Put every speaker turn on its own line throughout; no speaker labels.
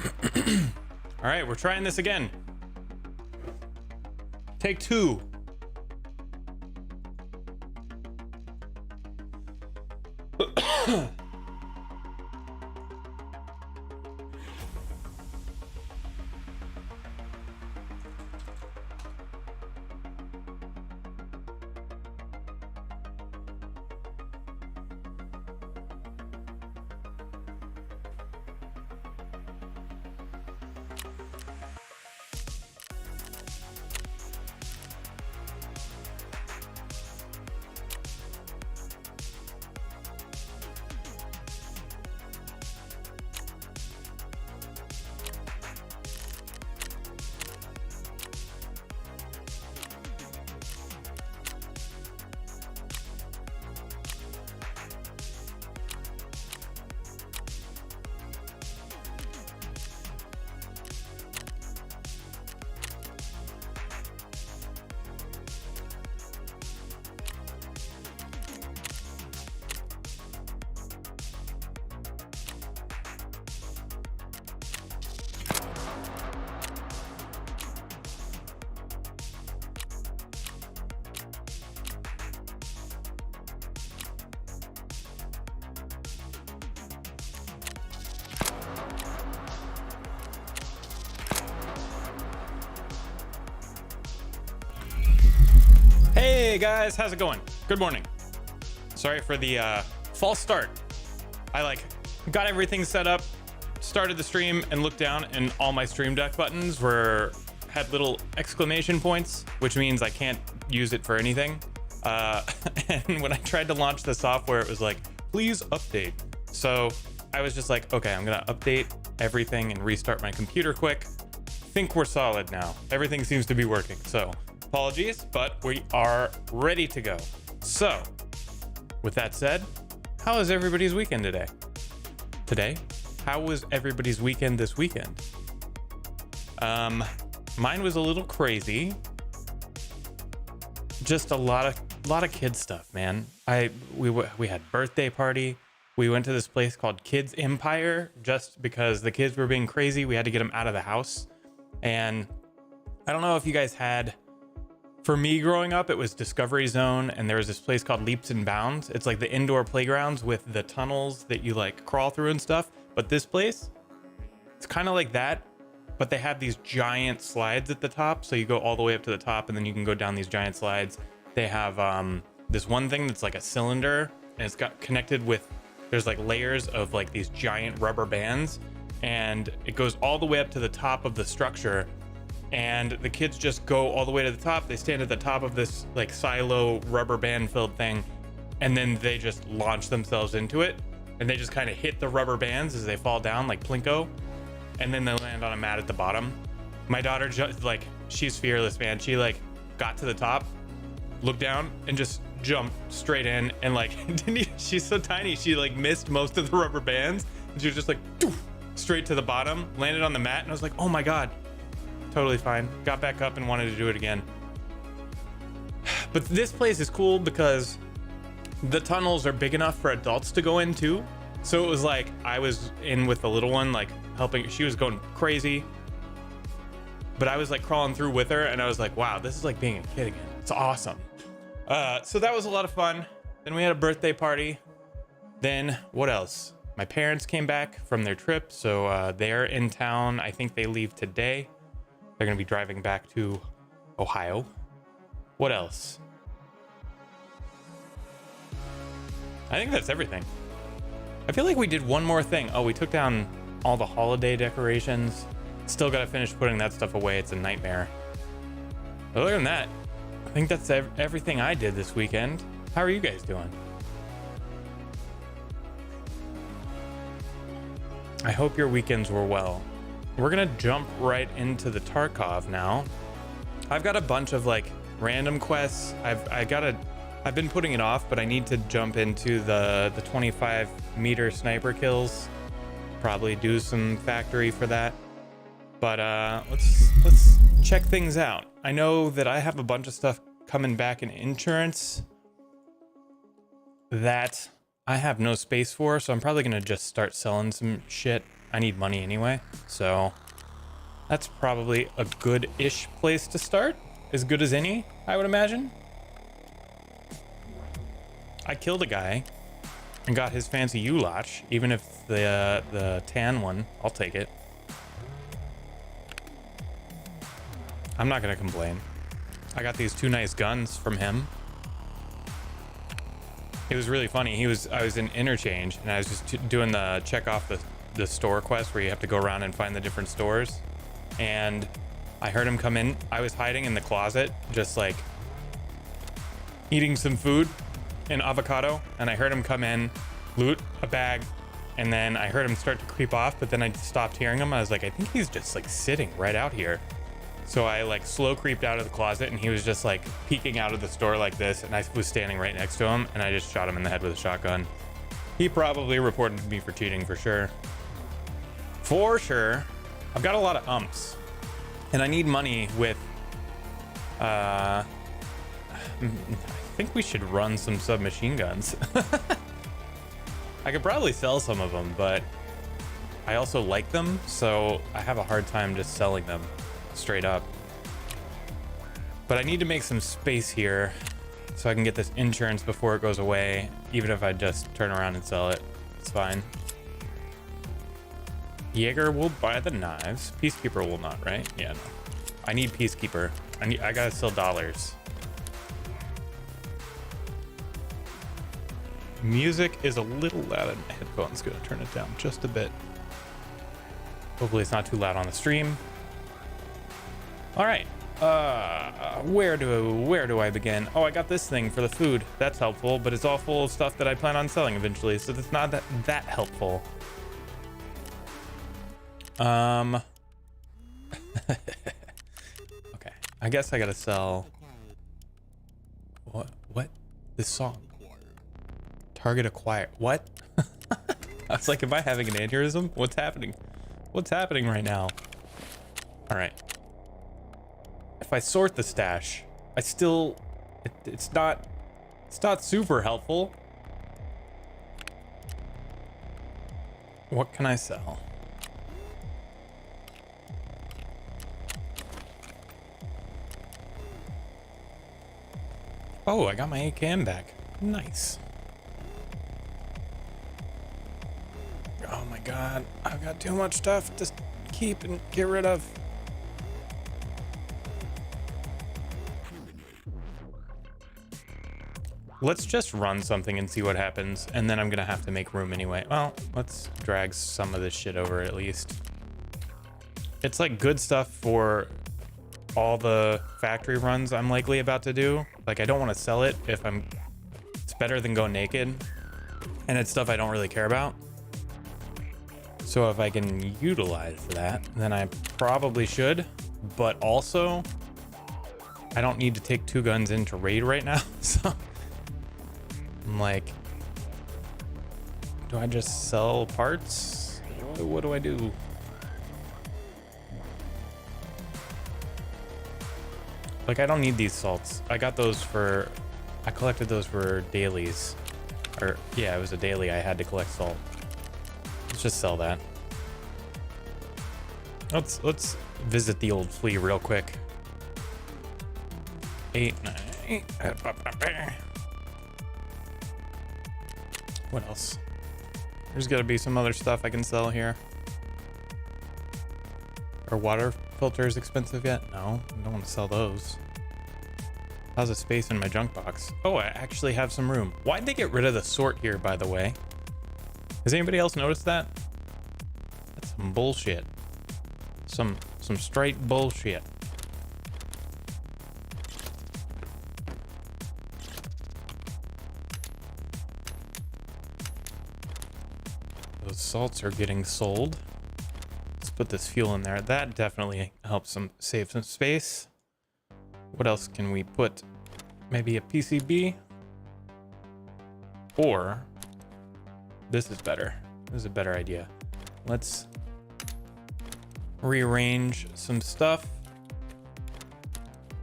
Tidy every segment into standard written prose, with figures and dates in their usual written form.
All right, we're trying this again. Take two. Hey guys, how's it going? Good morning. Sorry for the false start. I got everything set up, started the stream, and looked down, and all my Stream Deck buttons had little exclamation points, which means I can't use it for anything. And when I tried to launch the software, it was like, please update. So I was just like, okay, I'm gonna update everything and restart my computer quick. Think we're solid now. Everything seems to be working. So apologies, but we are ready to go. So with that said, how was everybody's weekend today? How was everybody's weekend this weekend? Mine was a little crazy. Just a lot of kid stuff, man. We had birthday party. We went to this place called Kids Empire just because the kids were being crazy. We had to get them out of the house. And I don't know if you guys had, for me growing up, it was Discovery Zone, and there was this place called Leaps and Bounds. It's like the indoor playgrounds with the tunnels that you like crawl through and stuff. But this place, it's kind of like that, but they have these giant slides at the top. So you go all the way up to the top and then you can go down these giant slides. They have this one thing that's like a cylinder, and it's got connected with, there's like layers of like these giant rubber bands, and it goes all the way up to the top of the structure. And the kids just go all the way to the top. They stand at the top of this like silo rubber band filled thing, and then they just launch themselves into it, and they just kind of hit the rubber bands as they fall down like Plinko, and then they land on a mat at the bottom. My daughter just she's fearless, man. She got to the top, looked down, and just jumped straight in, and she's so tiny, she missed most of the rubber bands, and she was just doof, straight to the bottom, landed on the mat, and I was like, oh my god. Totally fine. Got back up and wanted to do it again. But this place is cool because the tunnels are big enough for adults to go in too. So it was like I was in with the little one, helping. She was going crazy, but I was crawling through with her, and I was like, wow, this is like being a kid again. It's awesome. So that was a lot of fun. Then we had a birthday party. Then what else? My parents came back from their trip, so they're in town. I think they leave today. They're going to be driving back to Ohio. What else? I think that's everything. I feel like we did one more thing. Oh, we took down all the holiday decorations. Still got to finish putting that stuff away. It's a nightmare. But other than that, I think that's everything I did this weekend. How are you guys doing? I hope your weekends were well. We're gonna jump right into the Tarkov now. I've got a bunch of random quests. I've been putting it off, but I need to jump into the 25 meter sniper kills. Probably do some factory for that. But let's check things out. I know that I have a bunch of stuff coming back in insurance that I have no space for, so I'm probably gonna just start selling some shit. I need money anyway. So that's probably a good-ish place to start. As good as any, I would imagine. I killed a guy and got his fancy Ulach, even if the tan one, I'll take it. I'm not gonna complain. I got these 2 nice guns from him. It was really funny. I was in interchange and I was just doing the check off the store quest where you have to go around and find the different stores. And I heard him come in. I was hiding in the closet, just like eating some food and avocado. And I heard him come in, loot a bag. And then I heard him start to creep off, but then I stopped hearing him. I was like, I think he's just like sitting right out here. So I like slow creeped out of the closet and he was just like peeking out of the store like this. And I was standing right next to him and I just shot him in the head with a shotgun. He probably reported me for cheating for sure. For sure. I've got a lot of umps and I need money with, I think we should run some submachine guns. I could probably sell some of them, but I also like them. So I have a hard time just selling them straight up. But I need to make some space here so I can get this insurance before it goes away. Even if I just turn around and sell it, it's fine. Jaeger will buy the knives. Peacekeeper will not, right? Yeah, no. I need Peacekeeper. I gotta sell dollars. Music is a little loud in my headphones. Gonna turn it down just a bit. Hopefully it's not too loud on the stream. All right, where do I begin? Oh, I got this thing for the food. That's helpful, but it's all full of stuff that I plan on selling eventually, so that's not that helpful. Okay, I guess I gotta sell. What? This song. Target acquired. What? I was like, am I having an aneurysm? What's happening? What's happening right now? All right. If I sort the stash, I still, it's not super helpful. What can I sell? Oh, I got my AKM back. Nice. Oh my God, I've got too much stuff to keep and get rid of. Let's just run something and see what happens, and then I'm gonna have to make room anyway. Well, let's drag some of this shit over at least. It's like good stuff for all the factory runs I'm likely about to do. Like, I don't want to sell it if it's better than go naked, and it's stuff I don't really care about. So if I can utilize that, then I probably should, but also I don't need to take 2 guns into raid right now. So I'm like, do I just sell parts? What do I do? Like, I don't need these salts. I got those I collected those for dailies. Or, yeah, it was a daily I had to collect salt. Let's just sell that. Let's visit the old flea real quick. 8, 9. What else? There's got to be some other stuff I can sell here. Are water filters expensive yet? No, I don't want to sell those. How's the space in my junk box? Oh, I actually have some room. Why'd they get rid of the sort here, by the way? Has anybody else noticed that? That's some bullshit. Some straight bullshit. Those salts are getting sold. Let's put this fuel in there. That definitely helps save some space. What else can we put? Maybe a PCB? Or this is better. This is a better idea. Let's rearrange some stuff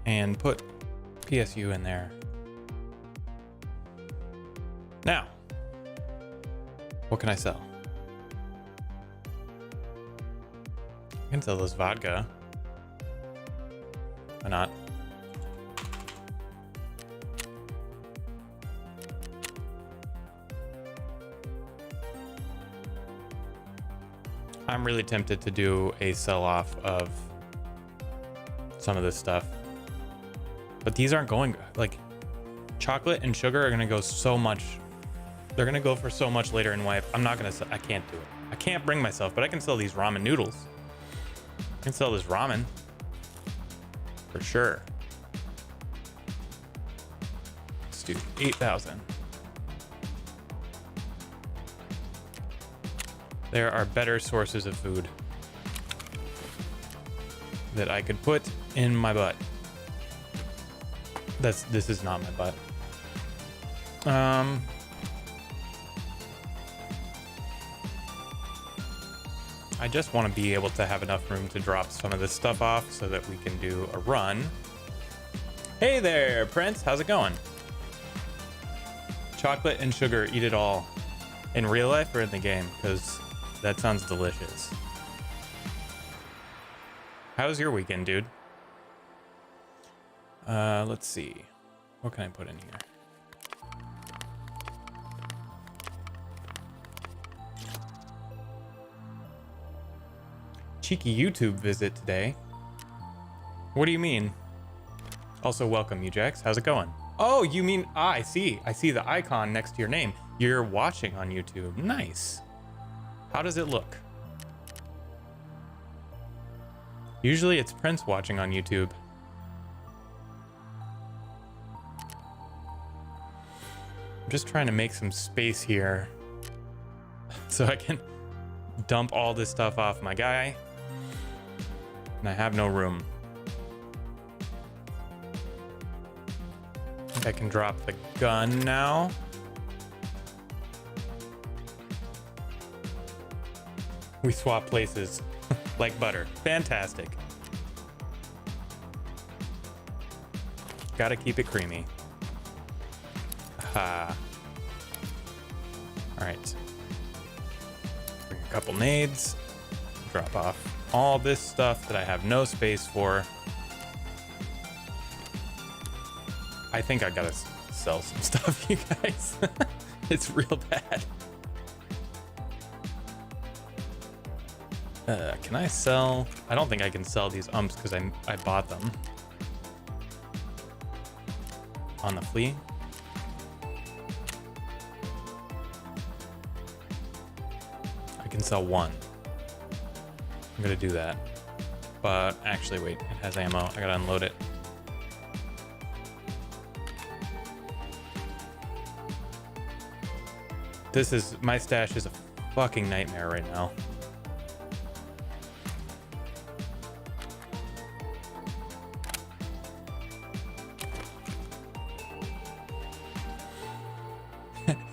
and put PSU in there. Now, what can I sell? I can sell this vodka. Why not? I'm really tempted to do a sell-off of some of this stuff. But these aren't going, like, chocolate and sugar are gonna go so much. They're gonna go for so much later in life. I'm not gonna sell, I can't do it. I can't bring myself, but I can sell these ramen noodles. I can sell this ramen. For sure. Let's do 8,000. There are better sources of food that I could put in my butt. This is not my butt. I just want to be able to have enough room to drop some of this stuff off so that we can do a run. Hey there, Prince. How's it going? Chocolate and sugar, eat it all. In real life or in the game? Because that sounds delicious. How's your weekend, dude? Let's see. What can I put in here? Cheeky YouTube visit today. What do you mean? Also, welcome, Ujax. How's it going? Oh, you mean, I see. I see the icon next to your name. You're watching on YouTube. Nice. How does it look? Usually it's Prince watching on YouTube. I'm just trying to make some space here so I can dump all this stuff off my guy. And I have no room. I think I can drop the gun now. We swap places like butter. Fantastic. Gotta keep it creamy. Aha. All right. Bring a couple nades. Drop off all this stuff that I have no space for. I think I gotta sell some stuff, you guys. It's real bad. Can I sell? I don't think I can sell these umps because I bought them on the flea. I can sell one. I'm gonna do that. But actually, wait, it has ammo. I gotta unload it. My stash is a fucking nightmare right now.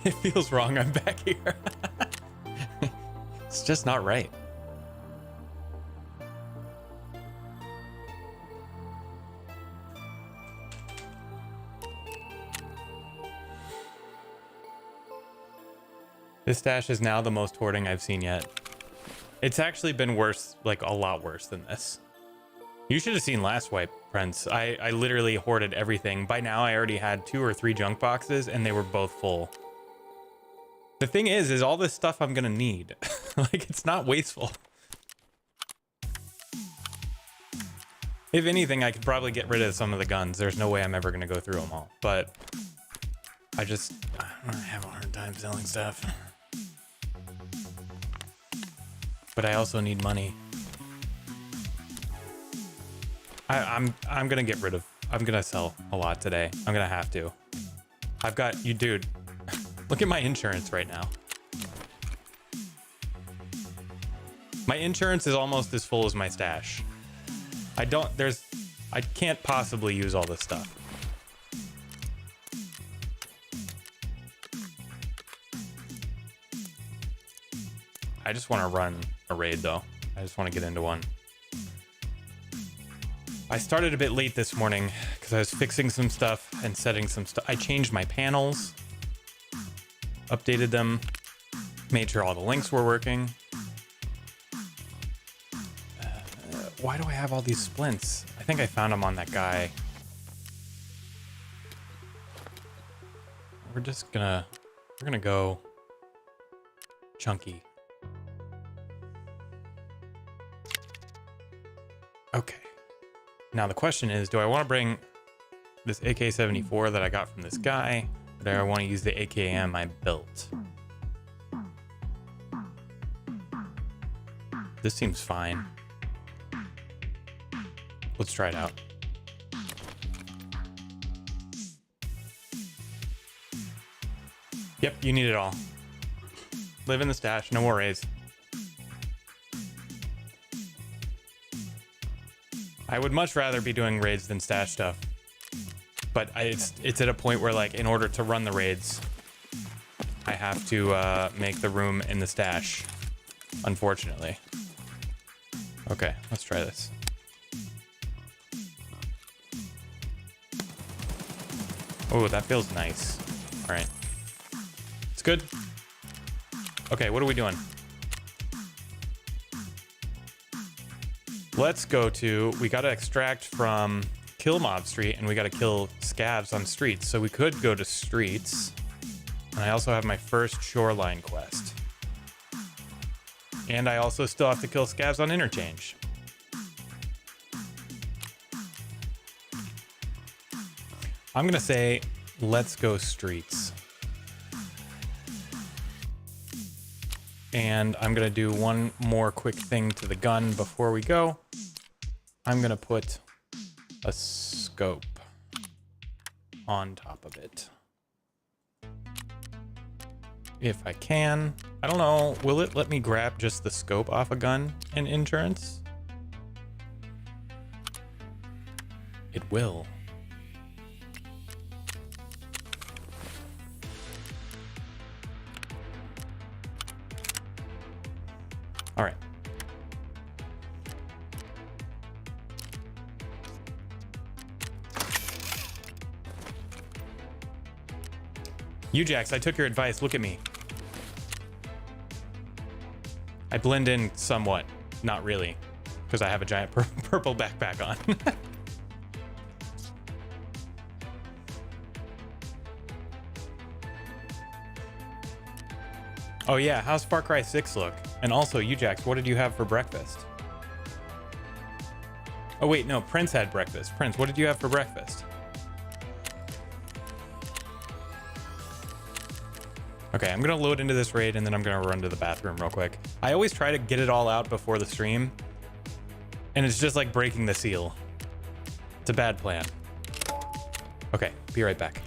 It feels wrong. I'm back here. It's just not right. This stash is now the most hoarding I've seen yet. It's actually been worse, like a lot worse than this. You should have seen last wipe, Prince. I literally hoarded everything. By now I already had 2 or 3 junk boxes and they were both full. The thing is all this stuff I'm gonna need. Like, it's not wasteful. If anything, I could probably get rid of some of the guns. There's no way I'm ever gonna go through them all. But I have a hard time selling stuff. But I also need money. I'm gonna get rid of. I'm gonna sell a lot today. I'm gonna have to. I've got you, dude. Look at my insurance right now. My insurance is almost as full as my stash. I can't possibly use all this stuff. I just want to run a raid though. I just want to get into one. I started a bit late this morning because I was fixing some stuff and setting some stuff. I changed my panels, updated them, made sure all the links were working. why do I have all these splints? I think I found them on that guy. We're gonna go chunky. Okay. Now the question is, do I want to bring this AK-74 that I got from this guy, or do I want to use the AKM I built? This seems fine. Let's try it out. Yep, you need it all. Live in the stash, no more raids. I would much rather be doing raids than stash stuff. But it's at a point where, like, in order to run the raids, I have to make the room in the stash, unfortunately. Okay, let's try this. Oh, that feels nice. All right. It's good. Okay, what are we doing? Let's go to, we got to extract from Kill Mob Street, and we got to kill scavs on streets. So we could go to streets. And I also have my first shoreline quest. And I also still have to kill scavs on interchange. I'm going to say, let's go streets. And I'm going to do one more quick thing to the gun before we go. I'm going to put a scope on top of it. If I can. I don't know. Will it let me grab just the scope off a gun in insurance? It will. All right. Ujax, I took your advice. Look at me. I blend in somewhat. Not really, because I have a giant purple backpack on. Oh yeah, how's Far Cry 6 look? And also, Ujax, what did you have for breakfast? Oh wait, no, Prince had breakfast. Prince, what did you have for breakfast? Okay, I'm gonna load into this raid and then I'm gonna run to the bathroom real quick. I always try to get it all out before the stream, and it's just like breaking the seal. It's a bad plan. Okay, be right back.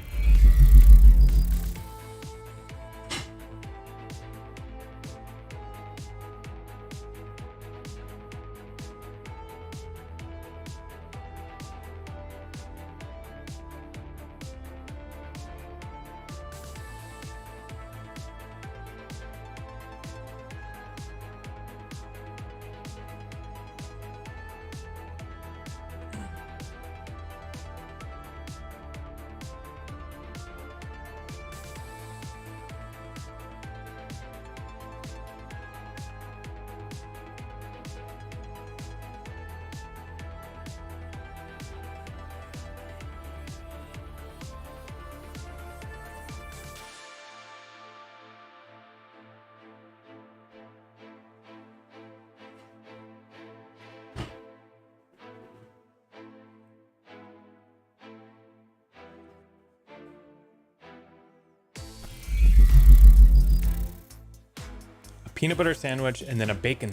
Peanut butter sandwich and then a bacon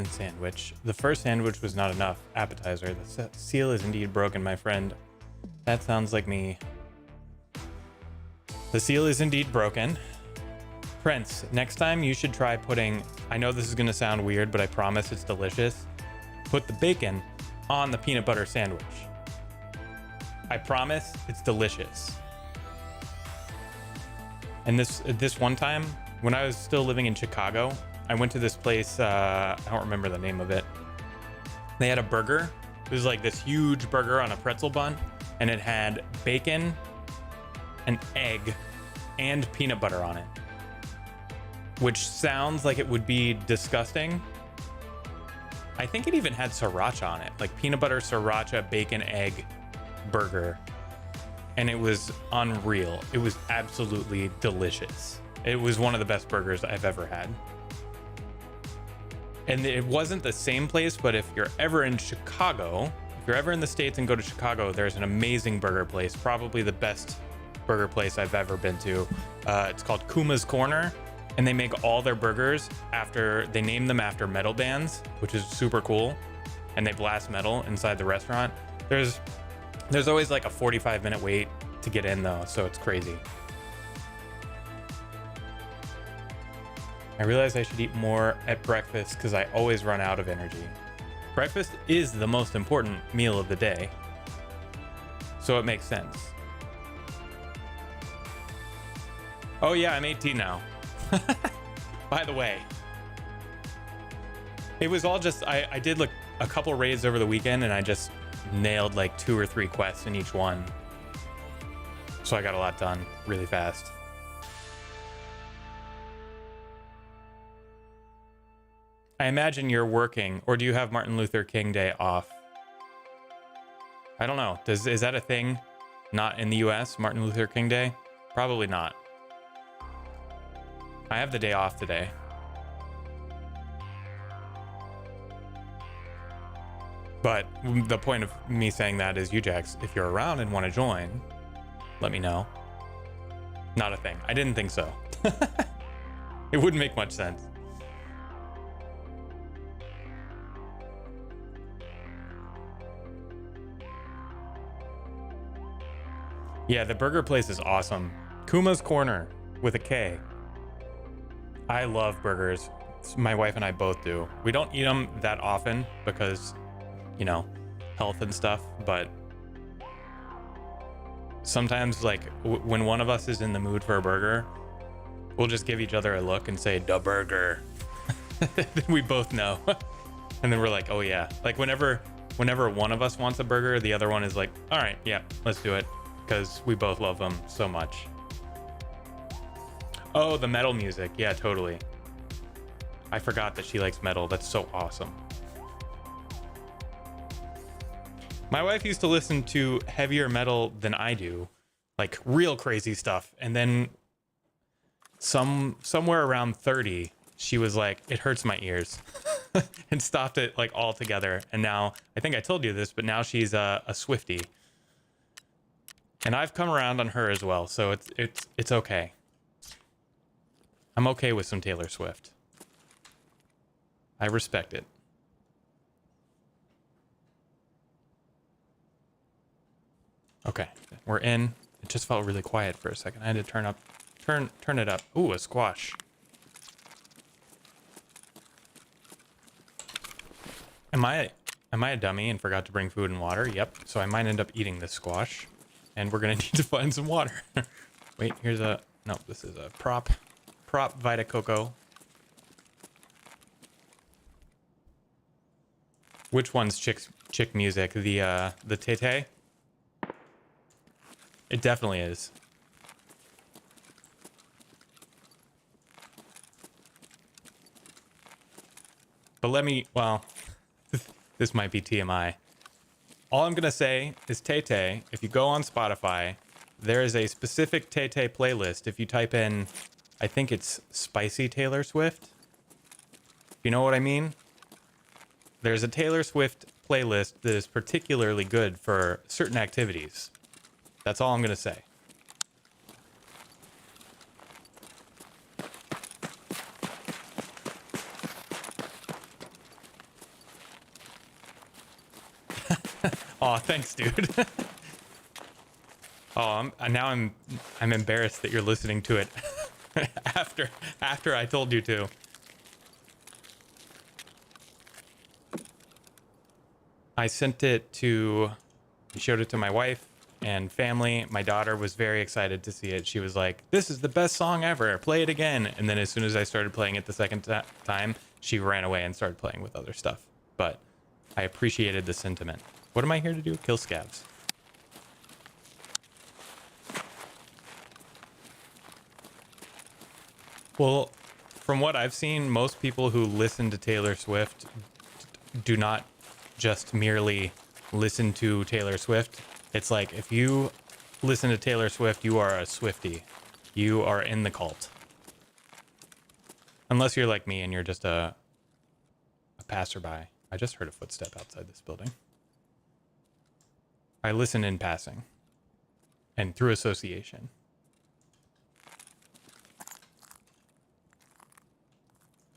sandwich. The first sandwich was not enough appetizer. The seal is indeed broken, my friend. That sounds like me. The seal is indeed broken. Prince, next time you should try putting, I know this is gonna sound weird, but I promise it's delicious. Put the bacon on the peanut butter sandwich. I promise it's delicious. And this one time, when I was still living in Chicago, I went to this place, I don't remember the name of it. They had a burger. It was like this huge burger on a pretzel bun, and it had bacon, an egg, and peanut butter on it. Which sounds like it would be disgusting, I think it even had sriracha on it, like peanut butter, sriracha, bacon, egg burger. And it was unreal. It was absolutely delicious. It was one of the best burgers I've ever had. And it wasn't the same place, but if you're ever in Chicago, if you're ever in the States and go to Chicago, there's an amazing burger place, probably the best burger place I've ever been to. It's called Kuma's Corner, and they make all their burgers they name them after metal bands, which is super cool. And they blast metal inside the restaurant. There's always like a 45-minute wait to get in though, so it's crazy. I realize I should eat more at breakfast because I always run out of energy. Breakfast is the most important meal of the day, so it makes sense. Oh yeah, I'm 18 now. By the way, it was all just, I did like a couple raids over the weekend and I just nailed like 2 or 3 quests in each one. So I got a lot done really fast. I imagine you're working, or do you have Martin Luther King Day off? I don't know. Is that a thing? Not in the US, Martin Luther King Day? Probably not. I have the day off today. But the point of me saying that is, you Jax, if you're around and want to join, let me know. Not a thing. I didn't think so. It wouldn't make much sense. Yeah, the burger place is awesome. Kuma's Corner with a K. I love burgers. My wife and I both do. We don't eat them that often because, you know, health and stuff, but sometimes like when one of us is in the mood for a burger, we'll just give each other a look and say, "Da burger." We both know. And then we're like, "Oh yeah." Like whenever one of us wants a burger, the other one is like, "All right, yeah, let's do it." Because we both love them so much. Oh, the metal music. Yeah, totally. I forgot that she likes metal. That's so awesome. My wife used to listen to heavier metal than I do, like real crazy stuff. And then somewhere around 30, she was like, "It hurts my ears," and stopped it like altogether. And now, I think I told you this, but now she's a Swiftie. And I've come around on her as well, so it's okay. I'm okay with some Taylor Swift. I respect it. Okay, we're in. It just felt really quiet for a second. I had to turn it up. Ooh, a squash. Am I a dummy and forgot to bring food and water? Yep. So I might end up eating this squash. And we're gonna need to find some water. Wait, here's a, no, this is a prop Vita Coco. Which one's chick music? The Tay-Tay? It definitely is. But well, this might be TMI. All I'm gonna say is Tay-Tay. If you go on Spotify, there is a specific Tay-Tay playlist. If you type in, I think it's Spicy Taylor Swift. You know what I mean? There's a Taylor Swift playlist that is particularly good for certain activities. That's all I'm gonna say. Oh, thanks, dude. Oh, I'm embarrassed that you're listening to it after I told you to. I showed it to my wife and family. My daughter was very excited to see it. She was like, "This is the best song ever. Play it again." And then as soon as I started playing it the second time, she ran away and started playing with other stuff. But I appreciated the sentiment. What am I here to do? Kill scabs. Well, from what I've seen, most people who listen to Taylor Swift do not just merely listen to Taylor Swift. It's like if you listen to Taylor Swift, you are a Swiftie. You are in the cult. Unless you're like me and you're just a passerby. I just heard a footstep outside this building. I listen in passing and through association.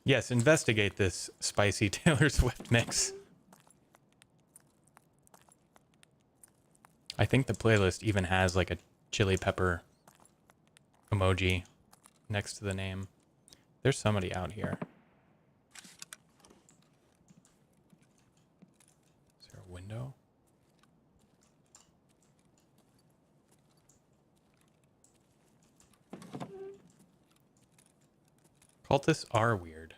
Yes, investigate this spicy Taylor Swift mix. I think the playlist even has like a chili pepper emoji next to the name. There's somebody out here. Is there a window? Cultists are weird.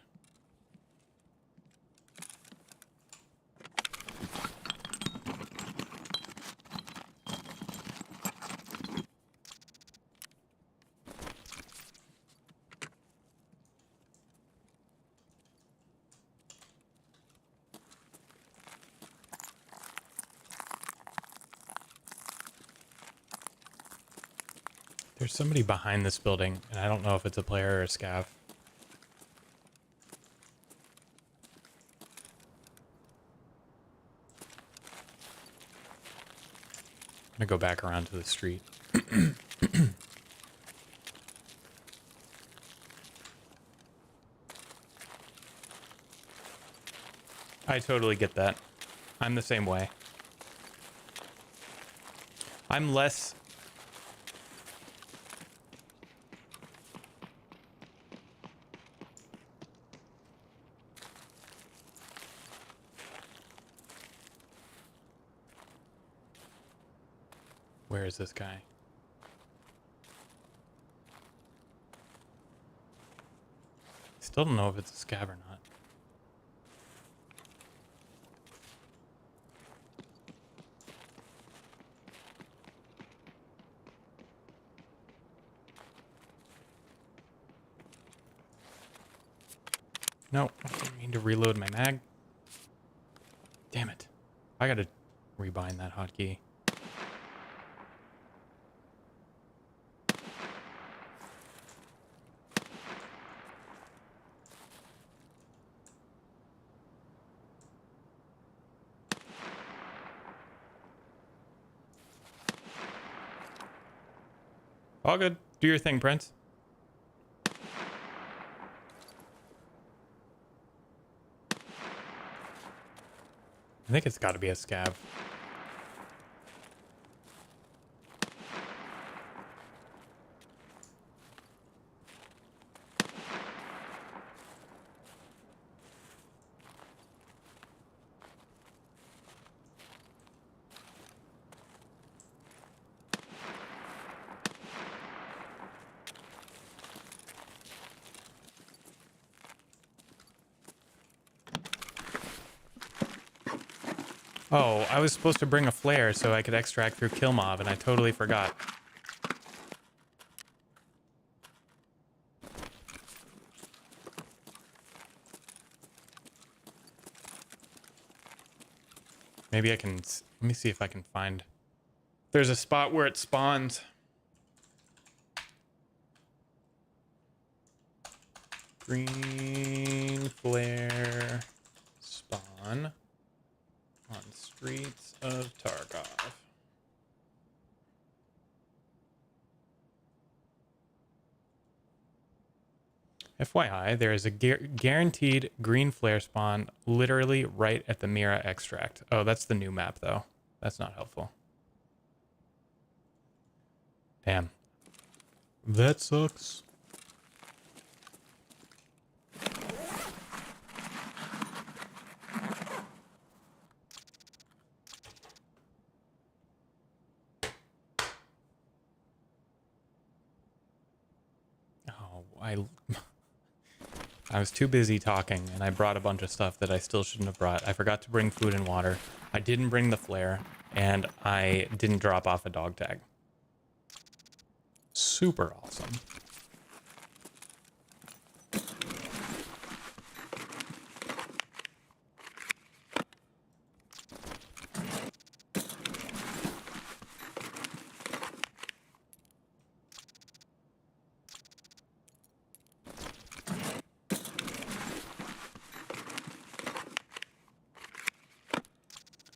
There's somebody behind this building, and I don't know if it's a player or a scav. I'm gonna go back around to the street. I totally get that. I'm the same way. I'm less... Where is this guy? Still don't know if it's a scav or not. No, I didn't mean to reload my mag. Damn it. I gotta rebind that hotkey. All good. Do your thing, Prince. I think it's got to be a scav. Oh, I was supposed to bring a flare so I could extract through kill mob, and I totally forgot. Maybe I can... Let me see if I can find... There's a spot where it spawns. Green flare spawn on streets of Tarkov. FYI, there is a guaranteed green flare spawn literally right at the Mira extract. Oh, that's the new map, though. That's not helpful. Damn. That sucks. Oh, I was too busy talking, and I brought a bunch of stuff that I still shouldn't have brought. I forgot to bring food and water. I didn't bring the flare, and I didn't drop off a dog tag. Super awesome.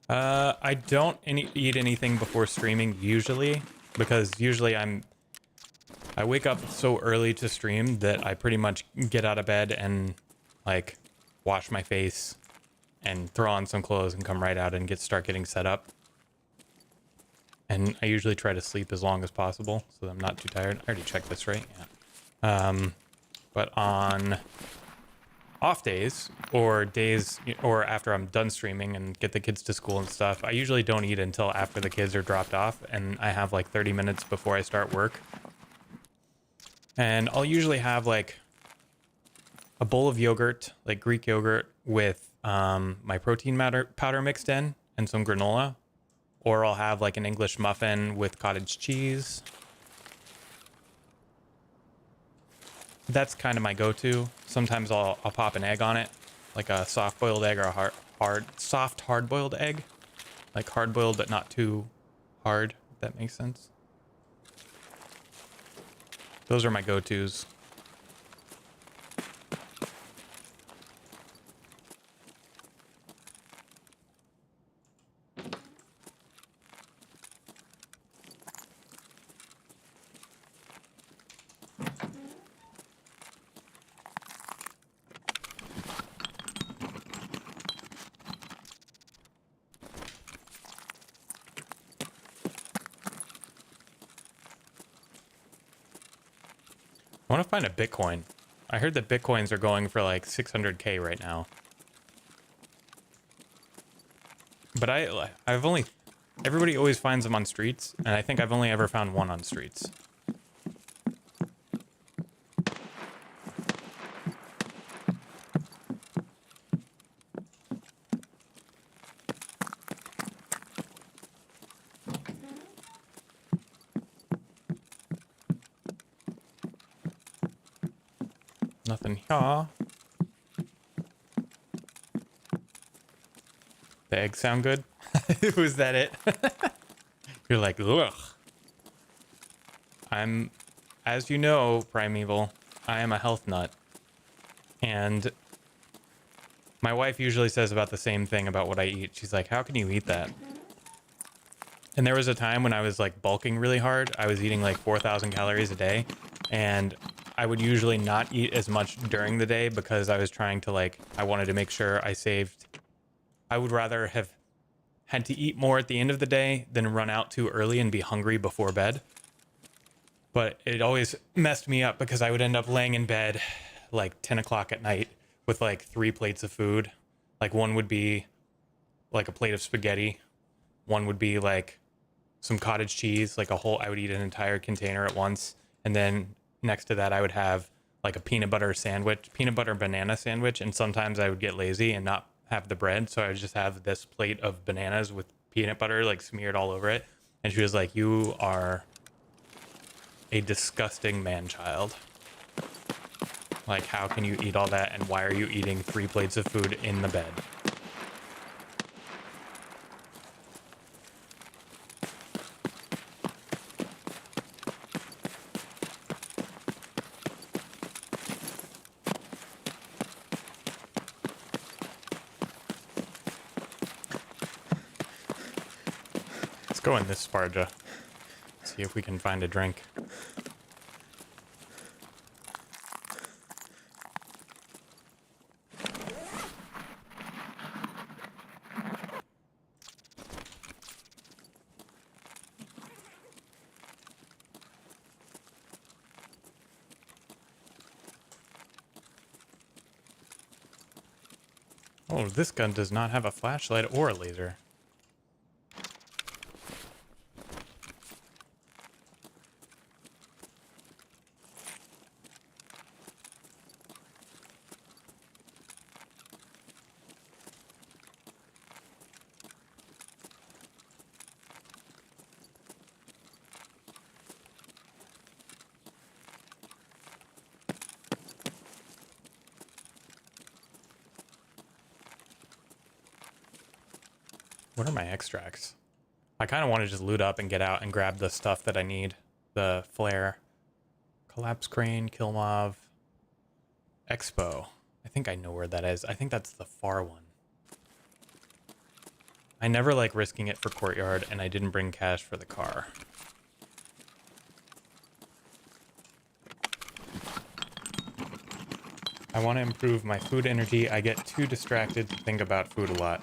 I don't eat anything before streaming usually, because usually I wake up so early to stream that I pretty much get out of bed and like wash my face and throw on some clothes and come right out and start getting set up. And I usually try to sleep as long as possible so that I'm not too tired. I already checked this, right? Yeah. But on off days or days or after I'm done streaming and get the kids to school and stuff, I usually don't eat until after the kids are dropped off and I have like 30 minutes before I start work. And I'll usually have like a bowl of yogurt, like Greek yogurt with my protein powder mixed in and some granola. Or I'll have like an English muffin with cottage cheese. That's kind of my go-to. Sometimes I'll pop an egg on it, like a soft-boiled egg or a soft hard-boiled egg. Like hard-boiled but not too hard, if that makes sense. Those are my go-tos. I want to find a Bitcoin. I heard that Bitcoins are going for like 600K right now. But I've only... Everybody always finds them on streets, and I think I've only ever found one on streets. Nothing here. The eggs sound good? Was that it? You're like, ugh. As you know, Primeval, I am a health nut. And my wife usually says about the same thing about what I eat. She's like, how can you eat that? And there was a time when I was like bulking really hard. I was eating like 4,000 calories a day. And I would usually not eat as much during the day because I was trying to like, I wanted to make sure I saved. I would rather have had to eat more at the end of the day than run out too early and be hungry before bed. But it always messed me up because I would end up laying in bed like 10 o'clock at night with like 3 plates of food. Like one would be like a plate of spaghetti. One would be like some cottage cheese, like I would eat an entire container at once. And then next to that, I would have like a peanut butter banana sandwich. And sometimes I would get lazy and not have the bread. So I would just have this plate of bananas with peanut butter like smeared all over it. And she was like, you are a disgusting man-child. Like, how can you eat all that? And why are you eating 3 plates of food in the bed? Let's go in this Sparja. See if we can find a drink. Oh, this gun does not have a flashlight or a laser. What are my extracts? I kind of want to just loot up and get out and grab the stuff that I need. The flare. Collapse crane, kill mob. Expo. I think I know where that is. I think that's the far one. I never like risking it for courtyard, and I didn't bring cash for the car. I want to improve my food energy. I get too distracted to think about food a lot.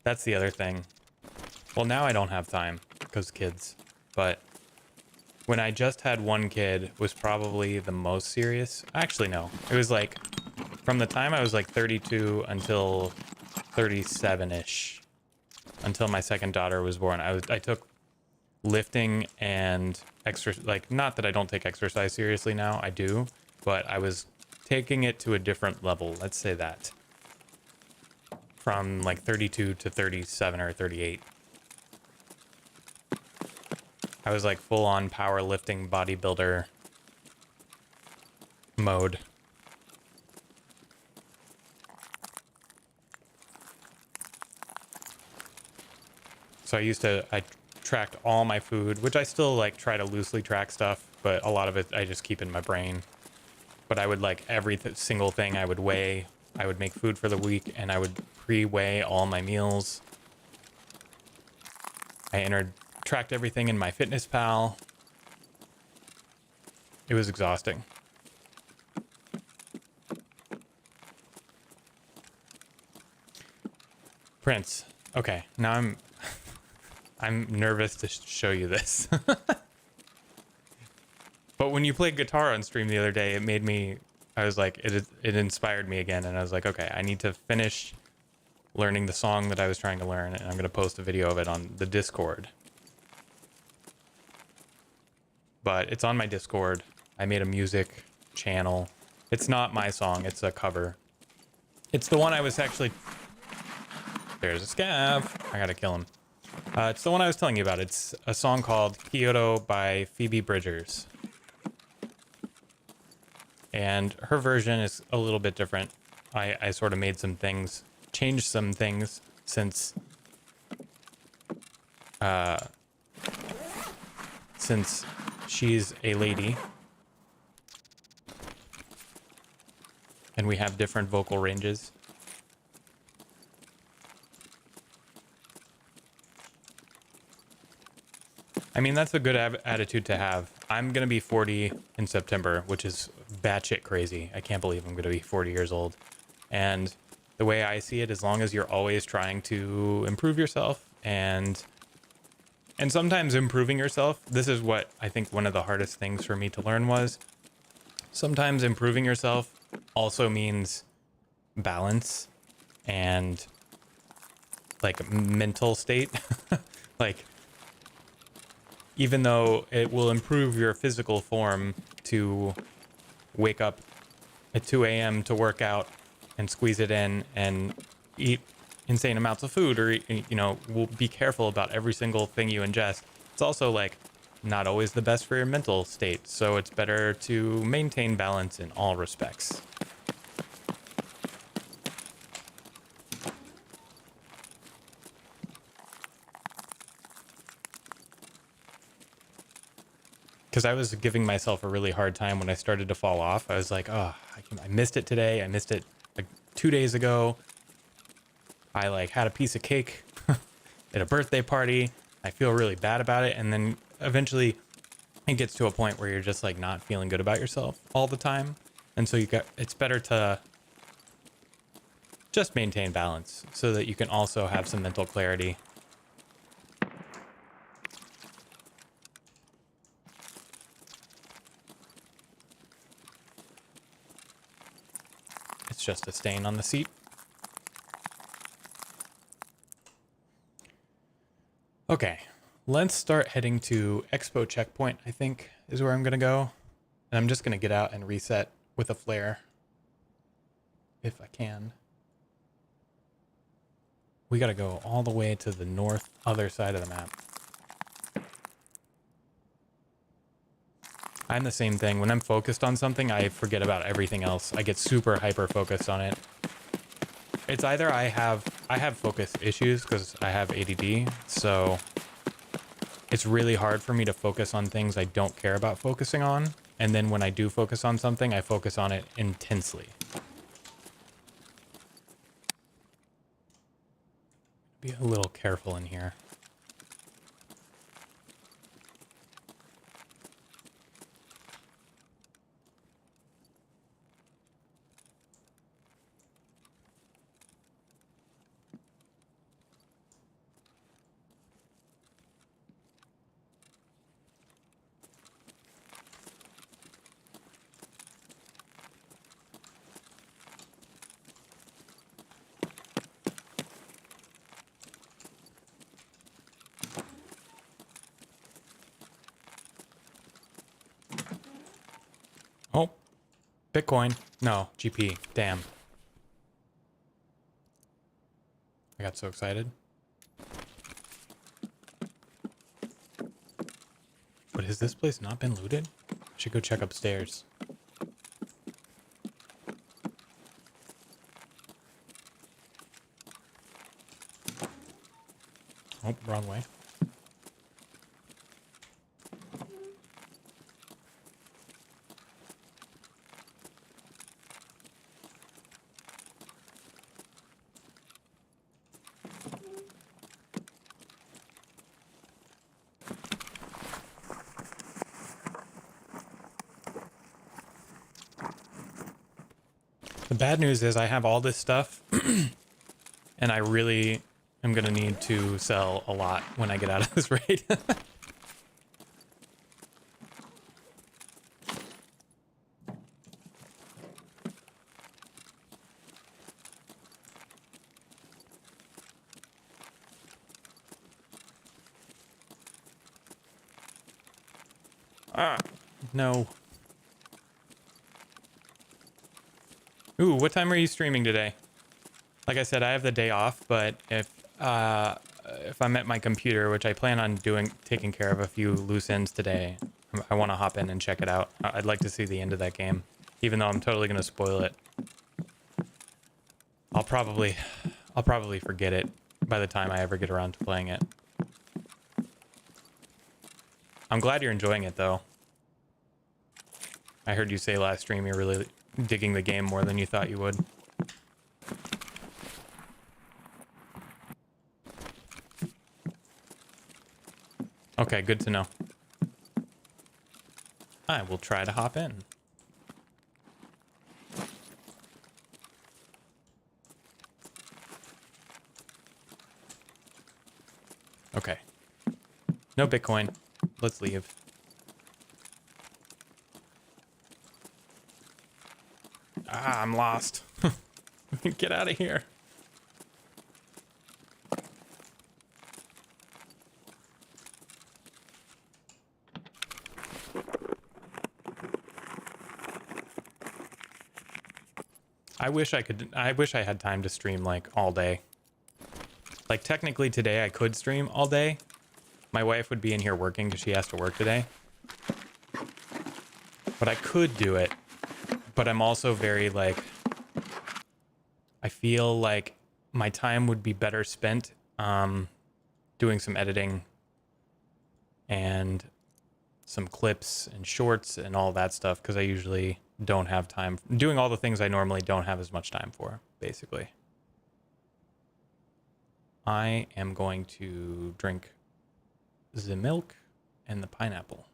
That's the other thing. Well, now I don't have time because kids, but when I just had one kid was probably the most serious. Actually, no. It was like from the time I was like 32 until 37-ish, until my second daughter was born. I took lifting and exercise, like, not that I don't take exercise seriously now, I do, but I was taking it to a different level, let's say that. From like 32 to 37 or 38. I was like full on powerlifting bodybuilder mode. So I tracked all my food, which I still like try to loosely track stuff, but a lot of it I just keep in my brain. But I would like every single thing I would weigh. I would make food for the week and I would pre-weigh all my meals. I tracked everything in MyFitnessPal. It was exhausting. Prince. Okay, now I'm nervous to show you this. But when you played guitar on stream the other day, it made me, I was like, it inspired me again. And I was like, okay, I need to finish learning the song that I was trying to learn. And I'm going to post a video of it on the Discord. But it's on my Discord. I made a music channel. It's not my song. It's a cover. It's the one I was actually... There's a scav. I got to kill him. It's the one I was telling you about. It's a song called Kyoto by Phoebe Bridgers. And her version is a little bit different. I sort of made some things, changed some things since she's a lady. And we have different vocal ranges. I mean, that's a good attitude to have. I'm going to be 40 in September, which is batshit crazy. I can't believe I'm going to be 40 years old. And the way I see it, as long as you're always trying to improve yourself and sometimes improving yourself, this is what I think one of the hardest things for me to learn was, sometimes improving yourself also means balance and like mental state. Like, even though it will improve your physical form to wake up at 2 a.m. to work out and squeeze it in and eat insane amounts of food, or, you know, we'll be careful about every single thing you ingest. It's also like not always the best for your mental state. So it's better to maintain balance in all respects. Because I was giving myself a really hard time when I started to fall off. I was like, oh, I missed it today. I missed it like 2 days ago. I like had a piece of cake at a birthday party. I feel really bad about it. And then eventually it gets to a point where you're just like not feeling good about yourself all the time. And so it's better to just maintain balance so that you can also have some mental clarity. It's just a stain on the seat. Okay, let's start heading to Expo Checkpoint, I think, is where I'm going to go. And I'm just going to get out and reset with a flare, if I can. We got to go all the way to the north other side of the map. I'm the same thing. When I'm focused on something, I forget about everything else. I get super hyper focused on it. It's either I have focus issues because I have ADD, so it's really hard for me to focus on things I don't care about focusing on. And then when I do focus on something, I focus on it intensely. Be a little careful in here. Oh, Bitcoin. No, GP. Damn. I got so excited. But has this place not been looted? I should go check upstairs. Oh, wrong way. The bad news is I have all this stuff and I really am going to need to sell a lot when I get out of this raid. Ah, no. Ooh, what time are you streaming today? Like I said, I have the day off, but if I'm at my computer, which I plan on taking care of a few loose ends today, I want to hop in and check it out. I'd like to see the end of that game, even though I'm totally going to spoil it. I'll probably forget it by the time I ever get around to playing it. I'm glad you're enjoying it, though. I heard you say last stream you're really digging the game more than you thought you would. Okay, good to know. I will try to hop in. Okay. No Bitcoin. Let's leave. Ah, I'm lost. Get out of here. I wish I had time to stream like all day. Like technically today I could stream all day. My wife would be in here working because she has to work today. But I could do it. But I'm also very like, I feel like my time would be better spent doing some editing and some clips and shorts and all that stuff, because I usually don't have time doing all the things I normally don't have as much time for, basically. I am going to drink the milk and the pineapple.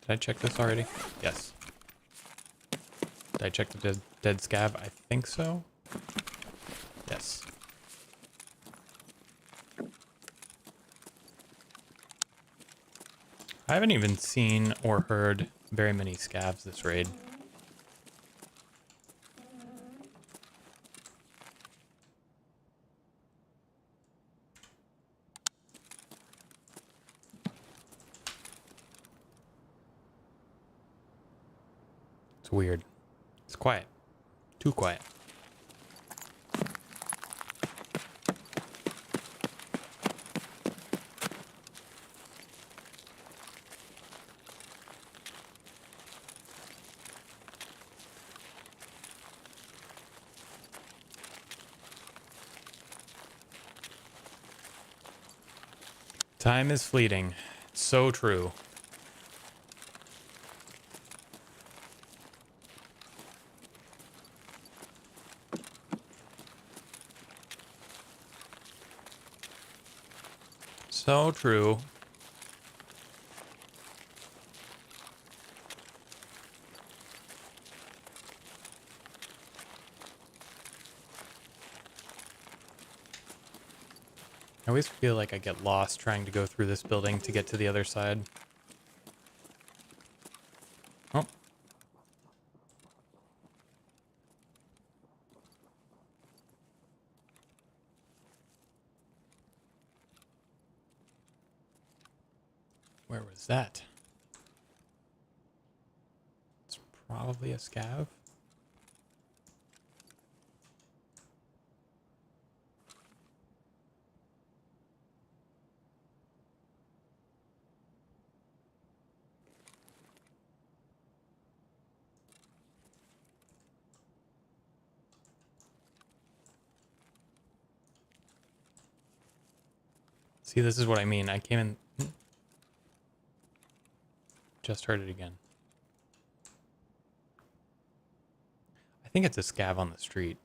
Did I check this already? Yes. Did I check the dead scav? I think so. Yes. I haven't even seen or heard very many scavs this raid. It's weird. It's quiet. Too quiet. Time is fleeting. It's so true. So true. I always feel like I get lost trying to go through this building to get to the other side. Oh. Where was that? It's probably a scav. See, this is what I mean. I came in... Just heard it again. I think it's a scav on the street.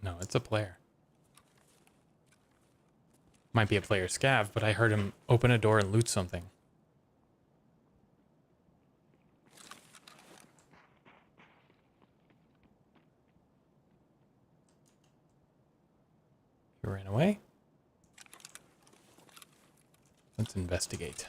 No, it's a player. Might be a player scav, but I heard him open a door and loot something. He ran away. Let's investigate.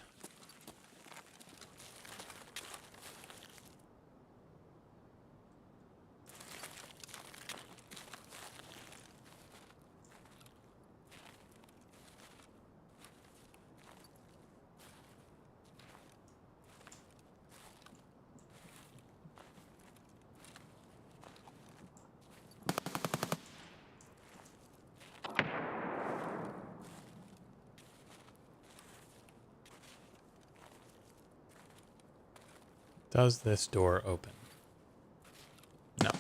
Does this door open? No.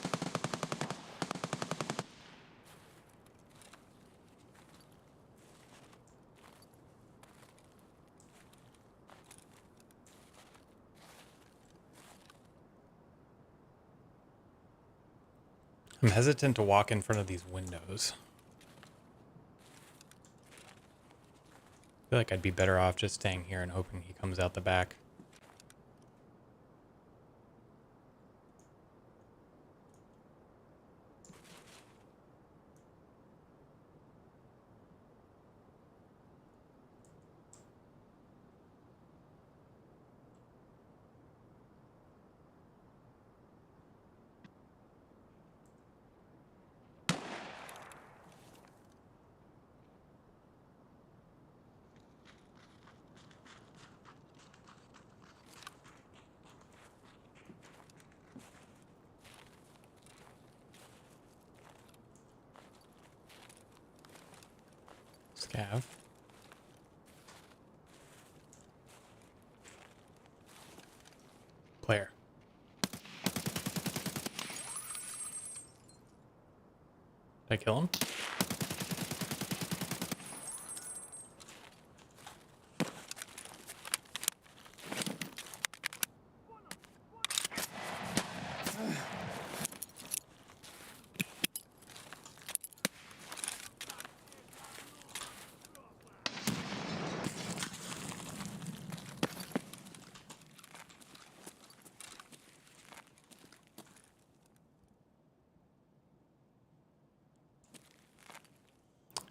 I'm hesitant to walk in front of these windows. I feel like I'd be better off just staying here and hoping he comes out the back. Scav. Player. Did I kill him?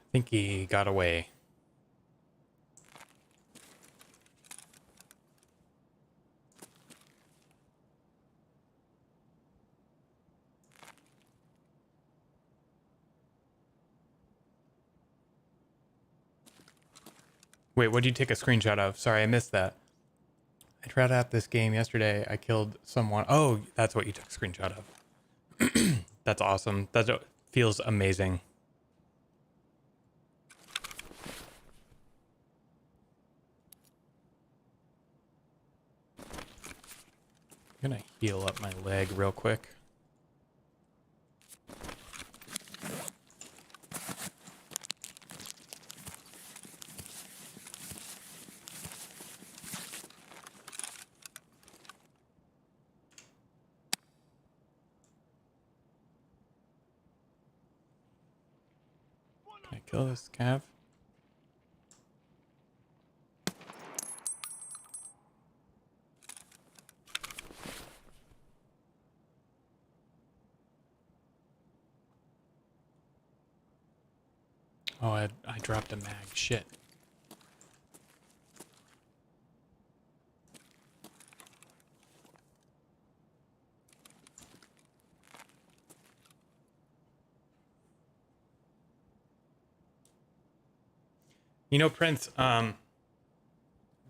I think he got away. Wait, what did you take a screenshot of? Sorry, I missed that. I tried out this game yesterday. I killed someone. Oh, that's what you took a screenshot of. That's awesome. feels amazing. I'm gonna heal up my leg real quick. Can I kill this cav? Oh, I dropped a mag. Shit. You know, Prince,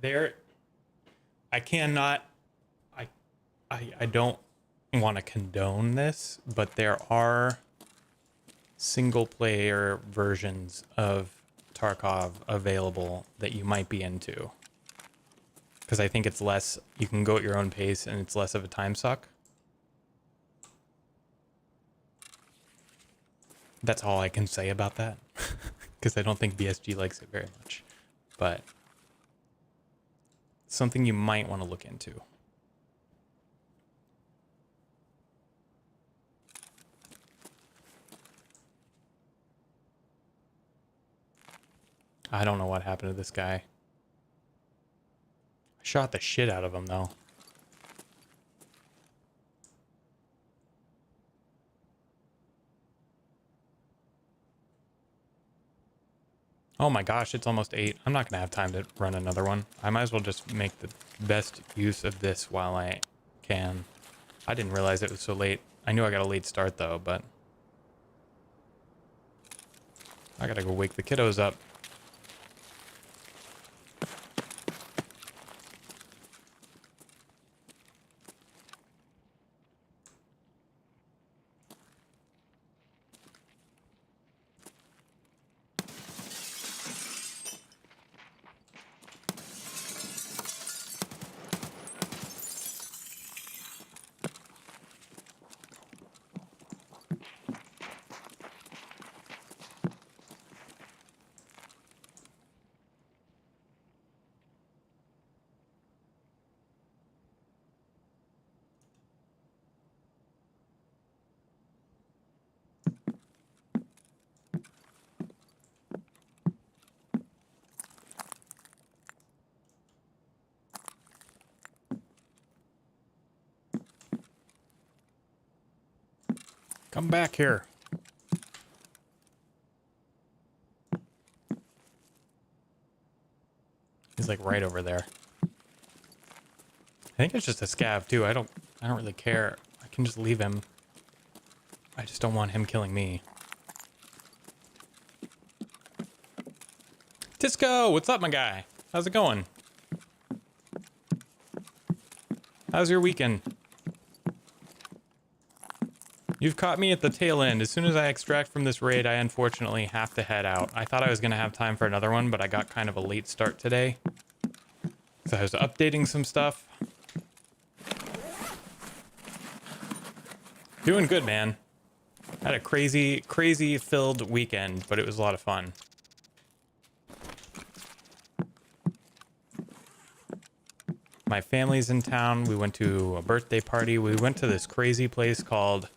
there, I cannot, I don't want to condone this, but there are single player versions of Tarkov available that you might be into. Because I think it's less, you can go at your own pace and it's less of a time suck. That's all I can say about that. Because I don't think BSG likes it very much. But something you might want to look into. I don't know what happened to this guy. I shot the shit out of him, though. Oh my gosh, it's almost 8. I'm not going to have time to run another one. I might as well just make the best use of this while I can. I didn't realize it was so late. I knew I got a late start, though, but I got to go wake the kiddos up. Come back here. He's like right over there. I think it's just a scav too. I don't really care. I can just leave him. I just don't want him killing me. Tisco, what's up, my guy? How's it going? How's your weekend? You've caught me at the tail end. As soon as I extract from this raid, I unfortunately have to head out. I thought I was going to have time for another one, but I got kind of a late start today. So I was updating some stuff. Doing good, man. Had a crazy filled weekend, but it was a lot of fun. My family's in town. We went to a birthday party. We went to this crazy place called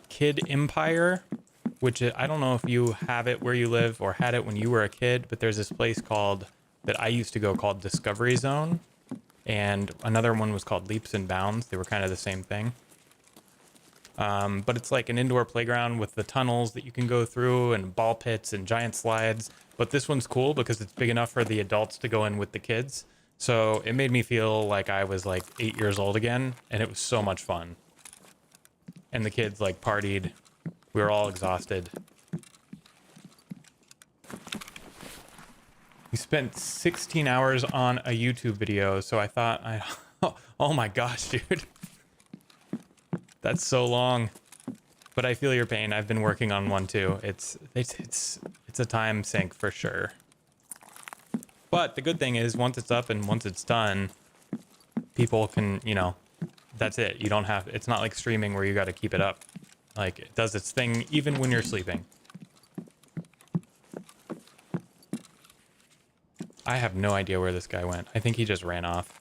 Kid Empire, which I don't know if you have it where you live or had it when you were a kid, but there's this place called, that I used to go, called Discovery Zone. And another one was called Leaps and Bounds. They were kind of the same thing. But it's like an indoor playground with the tunnels that you can go through and ball pits and giant slides. But this one's cool because it's big enough for the adults to go in with the kids. So it made me feel like I was like 8 years old again, and it was so much fun. And the kids like partied. We were all exhausted. We spent 16 hours on a YouTube video, so I thought, oh my gosh, dude. That's so long. But I feel your pain. I've been working on one too. It's a time sink for sure. But the good thing is once it's up and once it's done, people can, you know, that's it. You don't have, it's not like streaming where you got to keep it up. Like it does its thing even when you're sleeping. I have no idea where this guy went. I think he just ran off.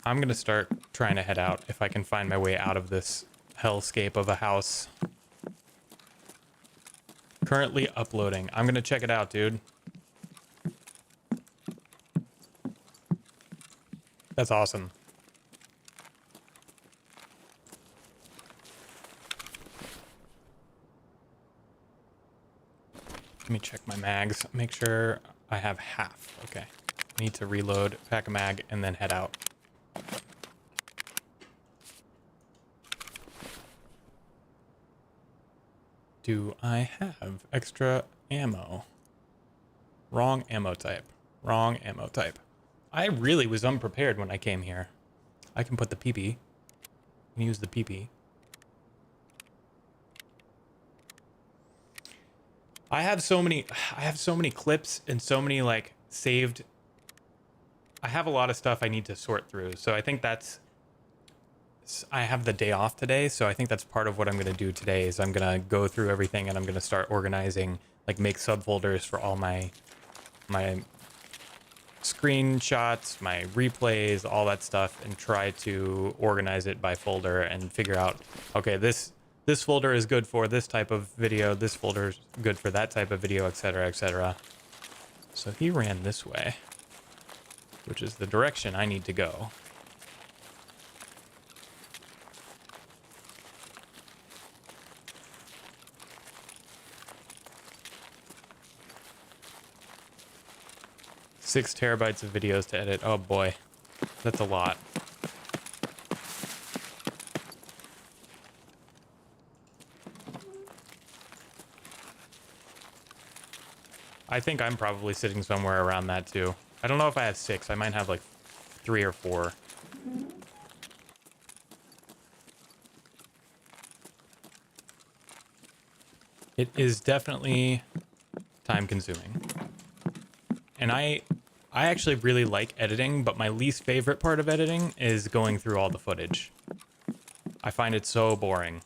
I'm going to start trying to head out if I can find my way out of this hellscape of a house. Currently uploading. I'm going to check it out, dude. That's awesome. Let me check my mags. Make sure I have half. Okay. Need to reload, pack a mag, and then head out. Do I have extra ammo? Wrong ammo type. Wrong ammo type. I really was unprepared when I came here. I can put the PP. I can use the PP. I have so many clips and so many like saved. I have a lot of stuff I need to sort through. So I think I have the day off today. So I think that's part of what I'm going to do today is I'm going to go through everything and I'm going to start organizing, like make subfolders for all my screenshots, my replays, all that stuff, and try to organize it by folder and figure out, okay, this folder is good for this type of video, this folder is good for that type of video, etc., etc. So he ran this way, which is the direction I need to go. Six terabytes of videos to edit. Oh boy, that's a lot. I think I'm probably sitting somewhere around that too. I don't know if I have 6. I might have like 3 or 4. It is definitely time consuming. And I actually really like editing, but my least favorite part of editing is going through all the footage. I find it so boring.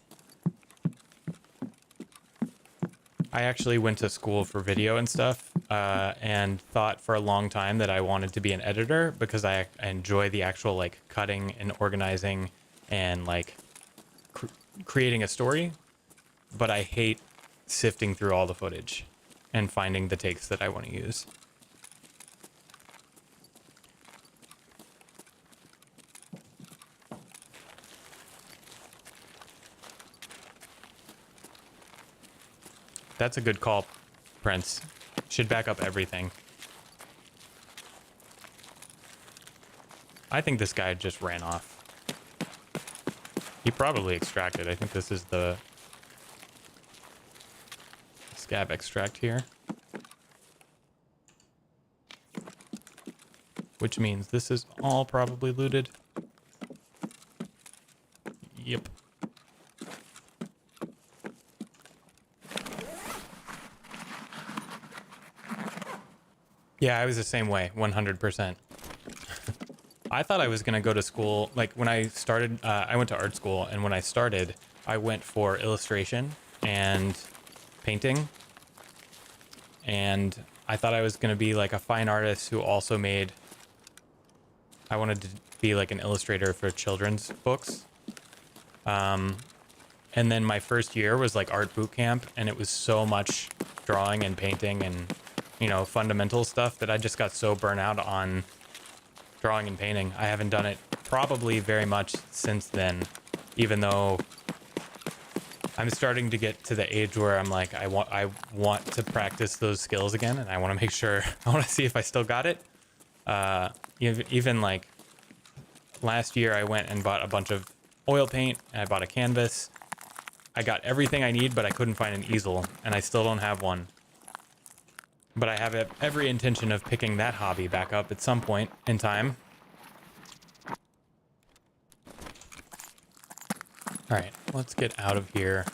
I actually went to school for video and stuff, and thought for a long time that I wanted to be an editor because I enjoy the actual like cutting and organizing and like creating a story, but I hate sifting through all the footage and finding the takes that I want to use. That's a good call, Prince. Should back up everything. I think this guy just ran off. He probably extracted. I think this is the scab extract here. Which means this is all probably looted. Yep. Yeah, I was the same way, 100%. I thought I was going to go to school, like when I started, I went to art school, and when I started, I went for illustration and painting. And I thought I was going to be like a fine artist who also made, I wanted to be like an illustrator for children's books. And then my first year was like art boot camp, and it was so much drawing and painting and, you know, fundamental stuff that I just got so burnt out on drawing and painting. I haven't done it probably very much since then, even though I'm starting to get to the age where I'm like, I want to practice those skills again, and I want to make sure, I want to see if I still got it. Even like last year, I went and bought a bunch of oil paint, and I bought a canvas. I got everything I need, but I couldn't find an easel, and I still don't have one. But I have every intention of picking that hobby back up at some point in time. All right, let's get out of here.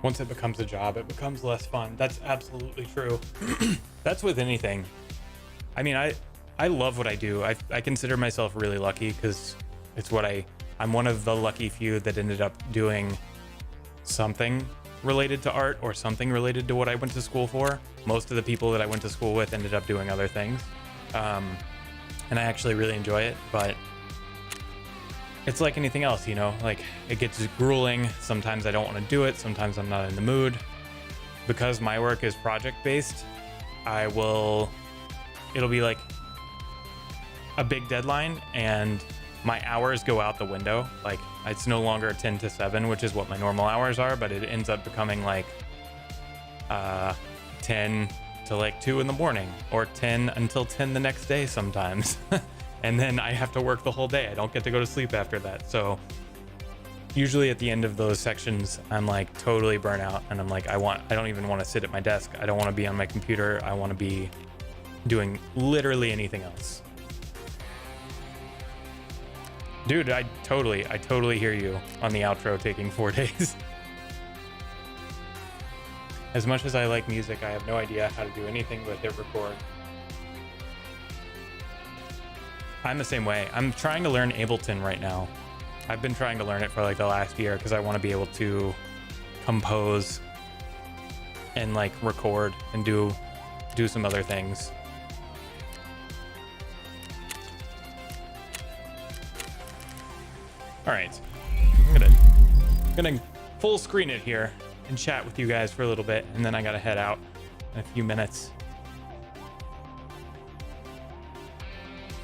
Once it becomes a job, it becomes less fun. That's absolutely true. That's with anything. I mean, I love what I do. I consider myself really lucky because it's what I'm one of the lucky few that ended up doing something related to art or something related to what I went to school for. Most of the people that I went to school with ended up doing other things. And I actually really enjoy it, but it's like anything else, you know, like it gets grueling. Sometimes I don't want to do it. Sometimes I'm not in the mood. Because my work is project based, it'll be like a big deadline and my hours go out the window. Like it's no longer 10 to 7, which is what my normal hours are, but it ends up becoming like 10 to like 2 in the morning or 10 until 10 the next day sometimes. And then I have to work the whole day. I don't get to go to sleep after that. So usually at the end of those sections, I'm like totally burnt out and I'm like, I don't even want to sit at my desk. I don't want to be on my computer. I want to be doing literally anything else. Dude, I totally hear you on the outro taking 4 days. As much as I like music, I have no idea how to do anything but hit record. I'm the same way. I'm trying to learn Ableton right now. I've been trying to learn it for like the last year because I want to be able to compose and like record and do some other things. All right, I'm gonna full screen it here and chat with you guys for a little bit, and then I gotta head out in a few minutes.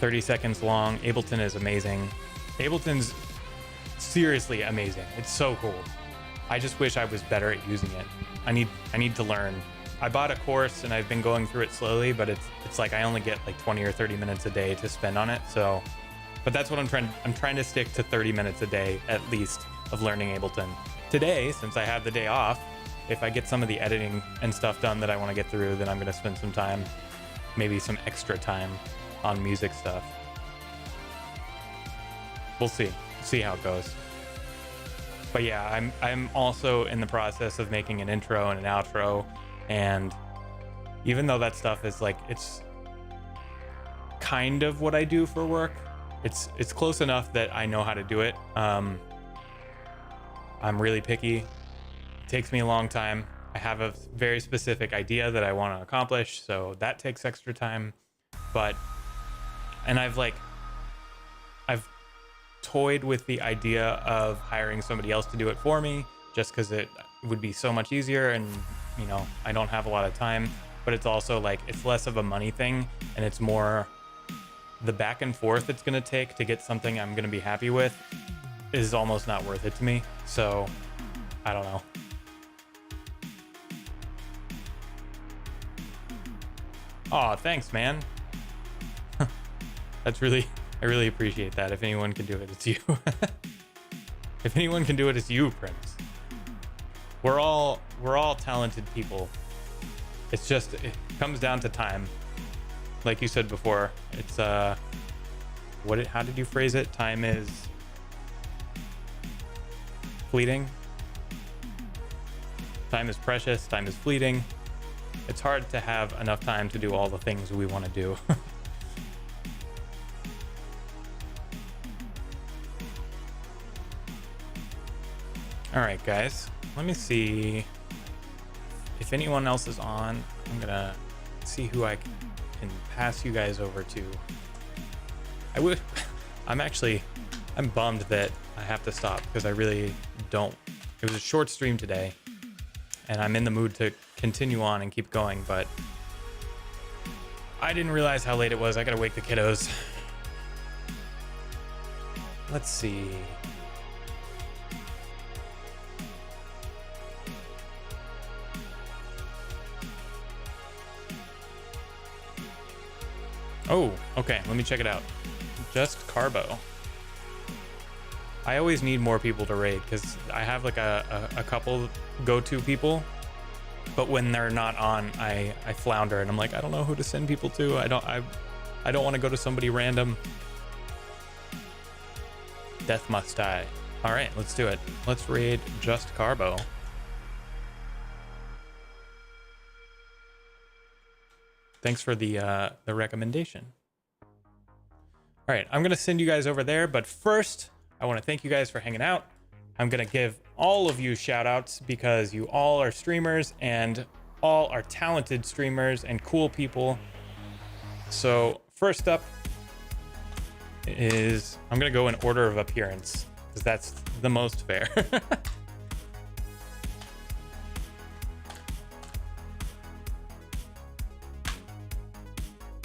30 seconds long. Ableton is amazing. Ableton's seriously amazing. It's so cool. I just wish I was better at using it. I need to learn. I bought a course and I've been going through it slowly, but it's like I only get like 20 or 30 minutes a day to spend on it. So, but that's what I'm trying to stick to 30 minutes a day at least of learning Ableton. Today, since I have the day off, if I get some of the editing and stuff done that I want to get through, then I'm going to spend some time, maybe some extra time on music stuff. We'll see how it goes. But yeah, I'm also in the process of making an intro and an outro, and even though that stuff is like, it's kind of what I do for work, it's close enough that I know how to do it. I'm really picky. It takes me a long time. I have a very specific idea that I want to accomplish, so that takes extra time. And I've toyed with the idea of hiring somebody else to do it for me, just because it would be so much easier, and you know, I don't have a lot of time. But it's also like, it's less of a money thing, and it's more the back and forth it's gonna take to get something I'm gonna be happy with is almost not worth it to me. So I don't know. Aw, thanks, man. I really appreciate that. If anyone can do it, it's you. If anyone can do it, it's you, Prince. We're all talented people. It's just, it comes down to time. Like you said before, it's how did you phrase it? Time is fleeting. Time is precious, time is fleeting. It's hard to have enough time to do all the things we want to do. All right, guys, let me see if anyone else is on. I'm gonna see who I can pass you guys over to. I'm bummed that I have to stop because I really don't. It was a short stream today and I'm in the mood to continue on and keep going, but I didn't realize how late it was. I gotta wake the kiddos. Let's see. Oh, okay, let me check it out. Just Carbo. I always need more people to raid because I have like a couple go-to people, but when they're not on, I flounder and I'm like, I don't know who to send people to. I don't want to go to somebody random. Death Must Die. All right, let's do it. Let's raid Just Carbo. Thanks for the recommendation. All right, I'm gonna send you guys over there, but first, I want to thank you guys for hanging out. I'm gonna give all of you shout outs because you all are streamers and all are talented streamers and cool people. So first up is, I'm gonna go in order of appearance because that's the most fair.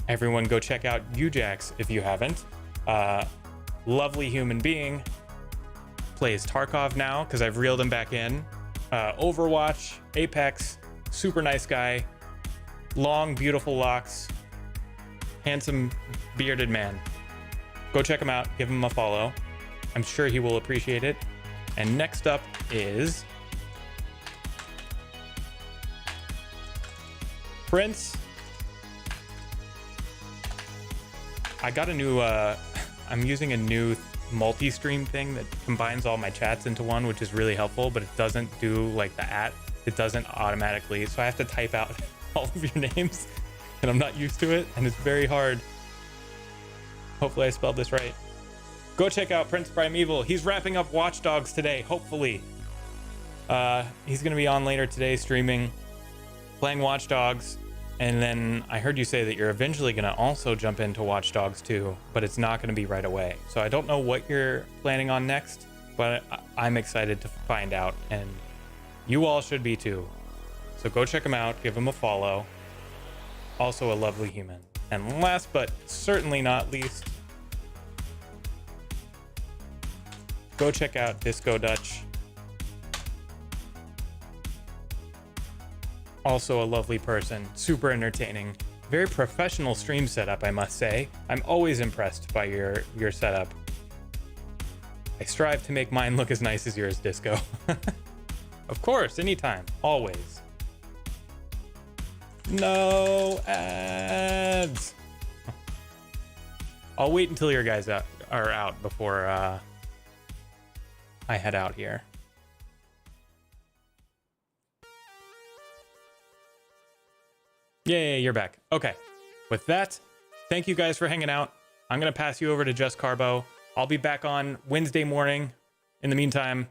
Everyone go check out Ujax if you haven't. Lovely human being. Plays Tarkov now because I've reeled him back in. Overwatch, Apex, super nice guy. Long, beautiful locks. Handsome, bearded man. Go check him out, give him a follow. I'm sure he will appreciate it. And next up is Prince. I got a new, I'm using a new multi-stream thing that combines all my chats into one, which is really helpful, but it doesn't do like the @ it doesn't automatically. So I have to type out all of your names and I'm not used to it and it's very hard. Hopefully I spelled this right. Go check out Prince Primeval. He's wrapping up Watch Dogs today, hopefully. He's gonna be on later today streaming, playing Watch Dogs. And then I heard you say that you're eventually going to also jump into Watch Dogs 2, but it's not going to be right away. So I don't know what you're planning on next, but I'm excited to find out, and you all should be too. So go check him out, give him a follow. Also a lovely human. And last but certainly not least, go check out Disco Dutch. Also a lovely person, super entertaining, very professional stream setup, I must say. I'm always impressed by your setup. I strive to make mine look as nice as yours, Disco. Of course, anytime, always. No ads. I'll wait until your guys are out before I head out here. Yay, you're back. Okay. With that, thank you guys for hanging out. I'm going to pass you over to Just Carbo. I'll be back on Wednesday morning. In the meantime,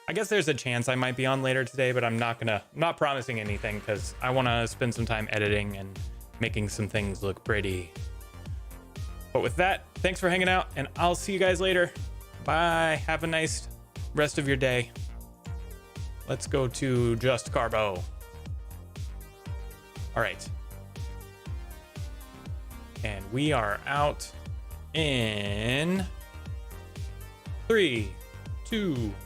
I guess there's a chance I might be on later today, but I'm not promising anything because I want to spend some time editing and making some things look pretty. But with that, thanks for hanging out and I'll see you guys later. Bye. Have a nice rest of your day. Let's go to Just Carbo. All right. And we are out in 3, 2,